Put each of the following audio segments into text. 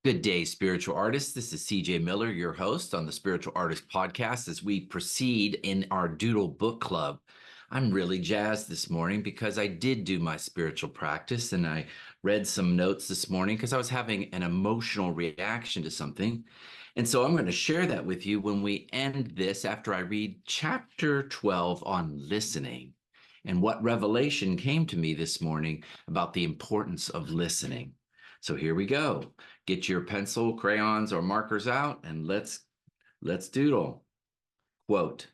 Good day, spiritual artists. This is CJ Miller, your host on the Spiritual Artist Podcast. As we proceed in our Doodle Book Club, I'm really jazzed this morning because I did do my spiritual practice and I read some notes this morning because I was having an emotional reaction to something. And so I'm going to share that with you when we end this after I read chapter 12 on listening and what revelation came to me this morning about the importance of listening. So here we go. Get your pencil, crayons, or markers out and let's doodle. Quote,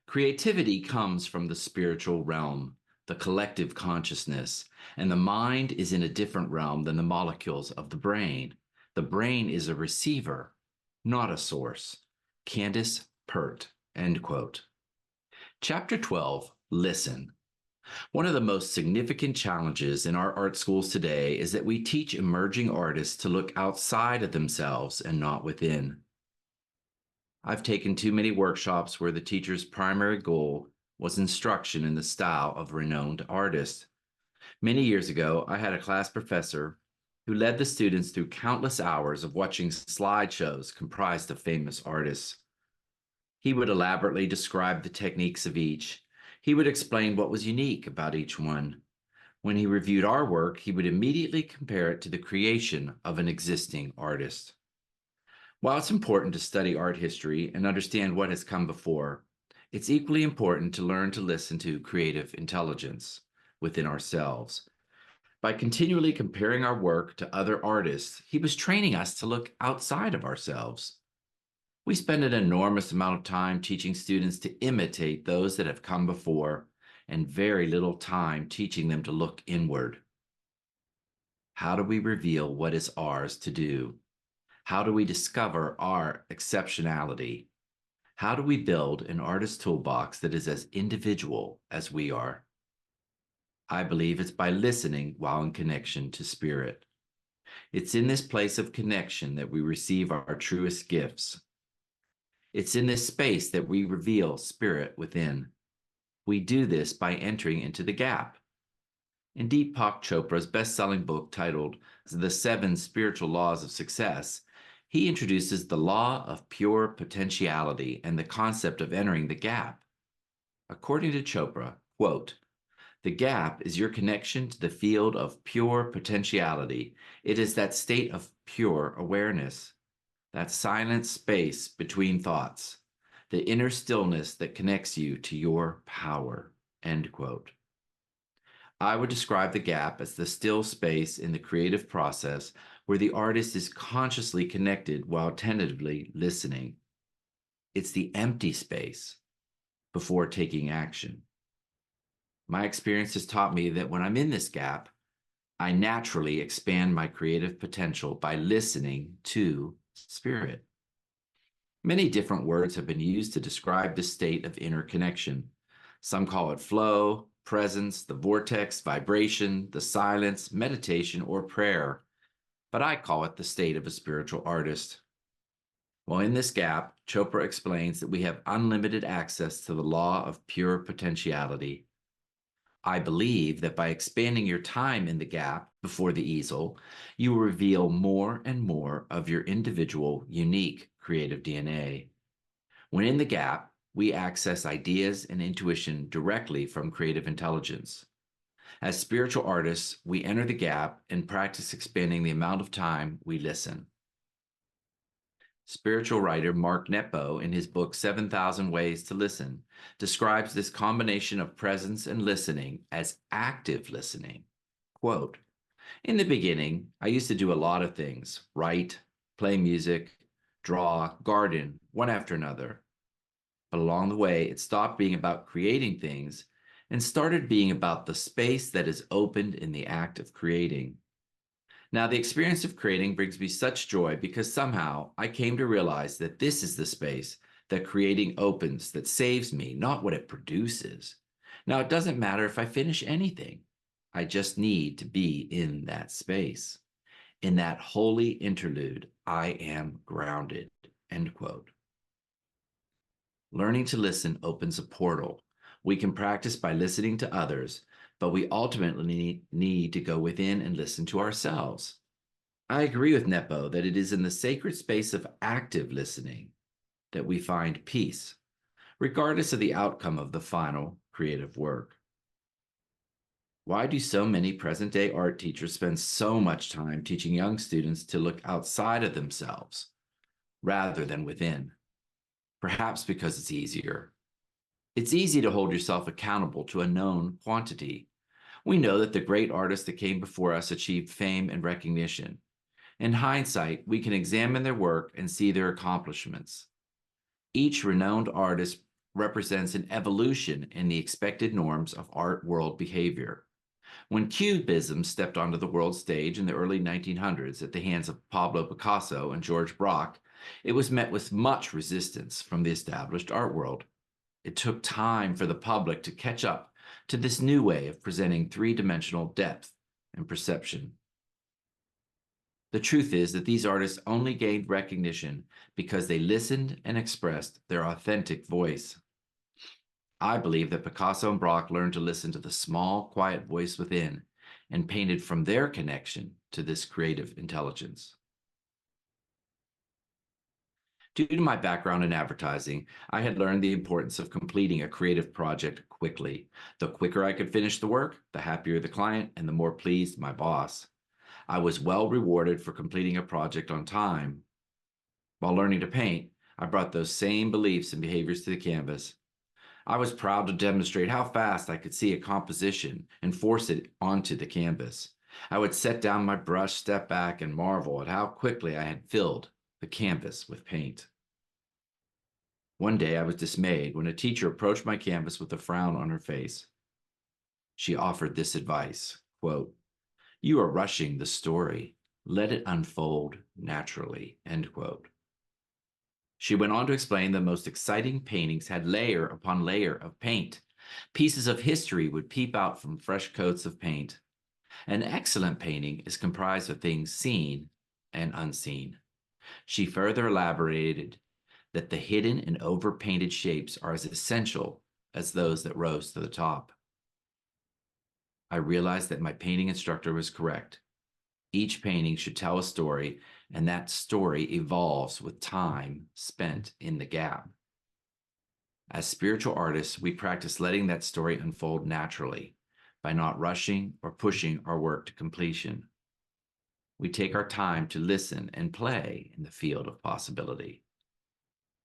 creativity comes from the spiritual realm, the collective consciousness, and the mind is in a different realm than the molecules of the brain. The brain is a receiver, not a source. Candace Pert, end quote. Chapter 12, Listen. One of the most significant challenges in our art schools today is that we teach emerging artists to look outside of themselves and not within. I've taken too many workshops where the teacher's primary goal was instruction in the style of renowned artists. Many years ago, I had a class professor who led the students through countless hours of watching slideshows comprised of famous artists. He would elaborately describe the techniques of each. He would explain what was unique about each one. When he reviewed our work, he would immediately compare it to the creation of an existing artist. While it's important to study art history and understand what has come before, it's equally important to learn to listen to creative intelligence within ourselves. By continually comparing our work to other artists, he was training us to look outside of ourselves. We spend an enormous amount of time teaching students to imitate those that have come before, and very little time teaching them to look inward. How do we reveal what is ours to do? How do we discover our exceptionality? How do we build an artist's toolbox that is as individual as we are? I believe it's by listening while in connection to spirit. It's in this place of connection that we receive our truest gifts. It's in this space that we reveal spirit within. We do this by entering into the gap. In Deepak Chopra's best-selling book titled The 7 Spiritual Laws of Success, he introduces the law of pure potentiality and the concept of entering the gap. According to Chopra, quote, the gap is your connection to the field of pure potentiality. It is that state of pure awareness, that silent space between thoughts, the inner stillness that connects you to your power, end quote. I would describe the gap as the still space in the creative process where the artist is consciously connected while tentatively listening. It's the empty space before taking action. My experience has taught me that when I'm in this gap, I naturally expand my creative potential by listening to spirit. Many different words have been used to describe this state of inner connection. Some call it flow, presence, the vortex, vibration, the silence, meditation, or prayer, but I call it the state of a spiritual artist. Well, in this gap, Chopra explains that we have unlimited access to the law of pure potentiality. I believe that by expanding your time in the gap before the easel, you will reveal more and more of your individual, unique creative DNA. When in the gap, we access ideas and intuition directly from creative intelligence. As spiritual artists, we enter the gap and practice expanding the amount of time we listen. Spiritual writer Mark Nepo, in his book 7,000 Ways to Listen, describes this combination of presence and listening as active listening. Quote, in the beginning, I used to do a lot of things, write, play music, draw, garden, one after another. But along the way, it stopped being about creating things and started being about the space that is opened in the act of creating. Now, the experience of creating brings me such joy because somehow I came to realize that this is the space that creating opens, that saves me, not what it produces. Now, it doesn't matter if I finish anything. I just need to be in that space. In that holy interlude, I am grounded, end quote. Learning to listen opens a portal. We can practice by listening to others, but we ultimately need to go within and listen to ourselves. I agree with Nepo that it is in the sacred space of active listening that we find peace, regardless of the outcome of the final creative work. Why do so many present day art teachers spend so much time teaching young students to look outside of themselves rather than within? Perhaps because it's easier. It's easy to hold yourself accountable to a known quantity. We know that the great artists that came before us achieved fame and recognition. In hindsight, we can examine their work and see their accomplishments. Each renowned artist represents an evolution in the expected norms of art world behavior. When Cubism stepped onto the world stage in the early 1900s at the hands of Pablo Picasso and George Braque, it was met with much resistance from the established art world. It took time for the public to catch up to this new way of presenting three-dimensional depth and perception. The truth is that these artists only gained recognition because they listened and expressed their authentic voice. I believe that Picasso and Braque learned to listen to the small, quiet voice within and painted from their connection to this creative intelligence. Due to my background in advertising, I had learned the importance of completing a creative project quickly. The quicker I could finish the work, the happier the client and the more pleased my boss. I was well rewarded for completing a project on time. While learning to paint, I brought those same beliefs and behaviors to the canvas. I was proud to demonstrate how fast I could see a composition and force it onto the canvas. I would set down my brush, step back, and marvel at how quickly I had filled the canvas with paint. One day I was dismayed when a teacher approached my canvas with a frown on her face. She offered this advice, quote, "You are rushing the story. Let it unfold naturally," end quote. She went on to explain the most exciting paintings had layer upon layer of paint. Pieces of history would peep out from fresh coats of paint. An excellent painting is comprised of things seen and unseen. She further elaborated that the hidden and overpainted shapes are as essential as those that rose to the top. I realized that my painting instructor was correct. Each painting should tell a story, and that story evolves with time spent in the gap. As spiritual artists, we practice letting that story unfold naturally by not rushing or pushing our work to completion. We take our time to listen and play in the field of possibility.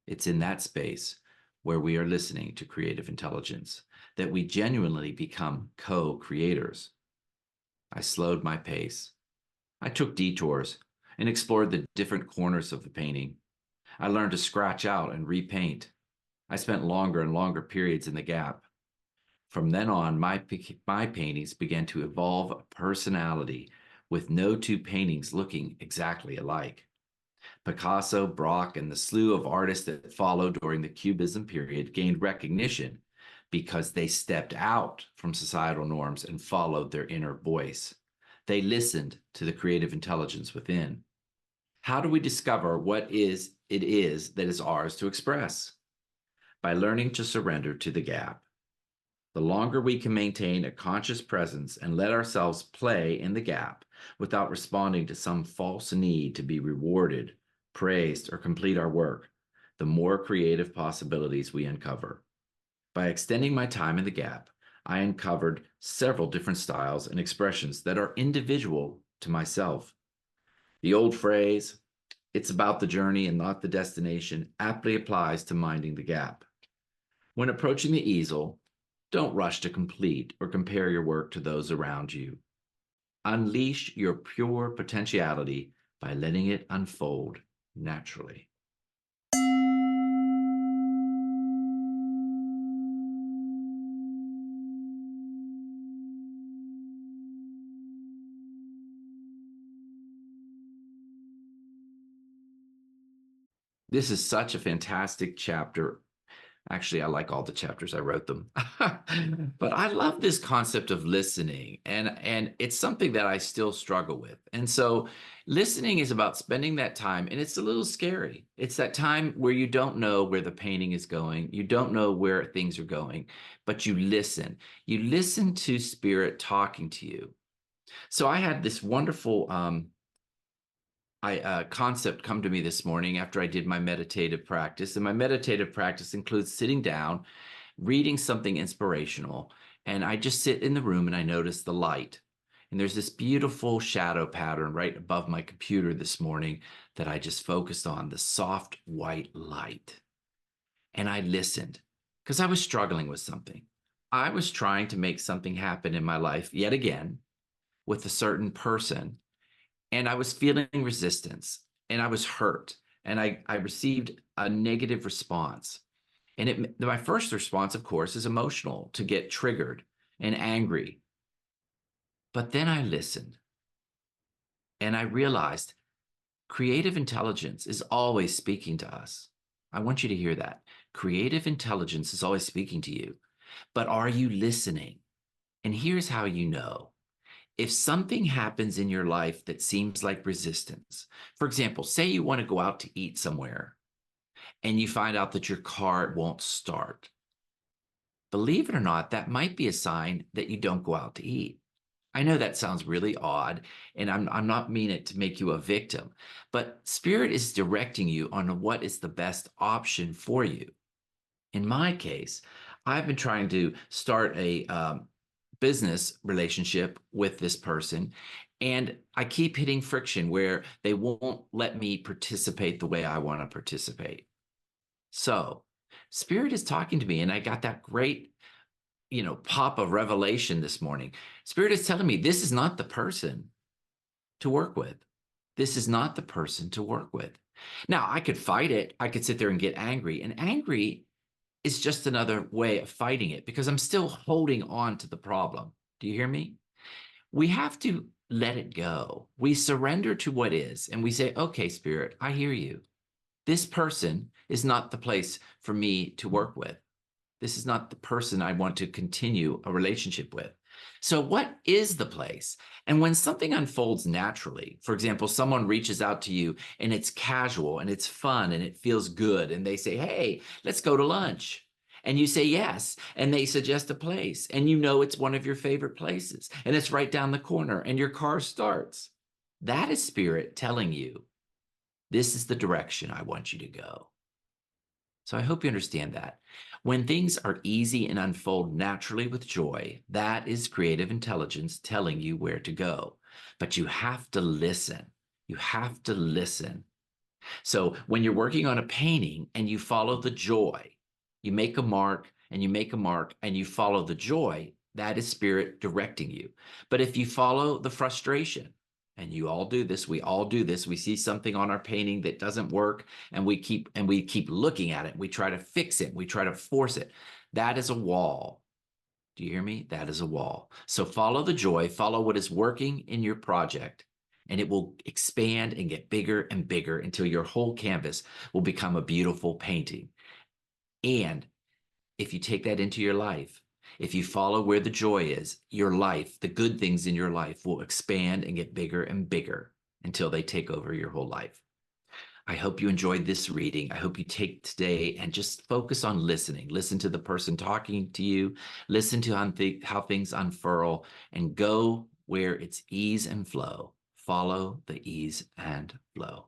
It's in that space where we are listening to creative intelligence that we genuinely become co-creators. I slowed my pace. I took detours and explored the different corners of the painting. I learned to scratch out and repaint. I spent longer and longer periods in the gap. From then on, my paintings began to evolve a personality with no two paintings looking exactly alike. Picasso, Braque, and the slew of artists that followed during the Cubism period gained recognition because they stepped out from societal norms and followed their inner voice. They listened to the creative intelligence within. How do we discover what it is that is ours to express? By learning to surrender to the gap. The longer we can maintain a conscious presence and let ourselves play in the gap without responding to some false need to be rewarded, praised, or complete our work, the more creative possibilities we uncover. By extending my time in the gap, I uncovered several different styles and expressions that are individual to myself. The old phrase, "It's about the journey and not the destination," aptly applies to minding the gap. When approaching the easel, don't rush to complete or compare your work to those around you. Unleash your pure potentiality by letting it unfold naturally. This is such a fantastic chapter. Actually, I like all the chapters. I wrote them. But I love this concept of listening, and it's something that I still struggle with. And so listening is about spending that time, and it's a little scary. It's that time where you don't know where the painting is going. You don't know where things are going, but you listen. You listen to spirit talking to you. So I had this wonderful a concept come to me this morning after I did my meditative practice. And my meditative practice includes sitting down, reading something inspirational, and I just sit in the room and I notice the light. And there's this beautiful shadow pattern right above my computer this morning that I just focused on, the soft white light. And I listened because I was struggling with something. I was trying to make something happen in my life yet again with a certain person, and I was feeling resistance and I was hurt, and I received a negative response. And my first response, of course, is emotional, to get triggered and angry. But then I listened and I realized creative intelligence is always speaking to us. I want you to hear that. Creative intelligence is always speaking to you. But are you listening? And here's how you know. If something happens in your life that seems like resistance, for example, say you want to go out to eat somewhere and you find out that your car won't start. Believe it or not, that might be a sign that you don't go out to eat. I know that sounds really odd, and I'm not mean it to make you a victim, but Spirit is directing you on what is the best option for you. In my case, I've been trying to start a business relationship with this person, and I keep hitting friction where they won't let me participate the way I want to participate. So, Spirit is talking to me, and I got that great, pop of revelation this morning. Spirit is telling me this is not the person to work with. This is not the person to work with. Now, I could fight it. I could sit there and get angry, and angry is just another way of fighting it because I'm still holding on to the problem. Do you hear me? We have to let it go. We surrender to what is, and we say, okay, Spirit, I hear you. This person is not the place for me to work with. This is not the person I want to continue a relationship with. So, what is the place? And when something unfolds naturally, for example, someone reaches out to you and it's casual and it's fun and it feels good, and they say, hey, let's go to lunch. And you say yes, and they suggest a place, and you know it's one of your favorite places, and it's right down the corner, and your car starts. That is Spirit telling you, this is the direction I want you to go. So I hope you understand that. When things are easy and unfold naturally with joy, that is creative intelligence telling you where to go. But you have to listen. You have to listen. So when you're working on a painting and you follow the joy, you make a mark and you make a mark and you follow the joy, that is Spirit directing you. But if you follow the frustration, and you all do this, we all do this, we see something on our painting that doesn't work, and we keep looking at it, we try to fix it, we try to force it, that is a wall. Do you hear me? That is a wall. So follow the joy, follow what is working in your project, and it will expand and get bigger and bigger until your whole canvas will become a beautiful painting. And if you take that into your life, if you follow where the joy is, your life, the good things in your life will expand and get bigger and bigger until they take over your whole life. I hope you enjoyed this reading. I hope you take today and just focus on listening. Listen to the person talking to you. Listen to how things unfurl, and go where it's ease and flow. Follow the ease and flow.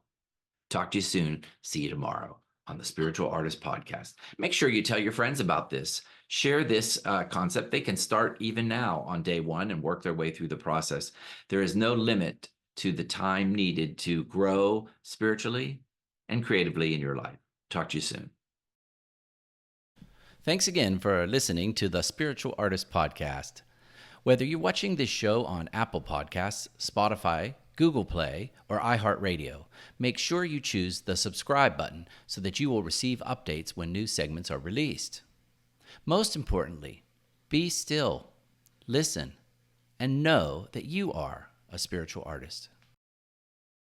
Talk to you soon. See you tomorrow on the Spiritual Artist Podcast. Make sure you tell your friends about this. Share this concept. They can start even now on day one and work their way through the process. There is no limit to the time needed to grow spiritually and creatively in your life. Talk to you soon. Thanks again for listening to the Spiritual Artist Podcast. Whether you're watching this show on Apple Podcasts, Spotify, Google Play, or iHeartRadio, make sure you choose the subscribe button so that you will receive updates when new segments are released. Most importantly, be still, listen, and know that you are a spiritual artist.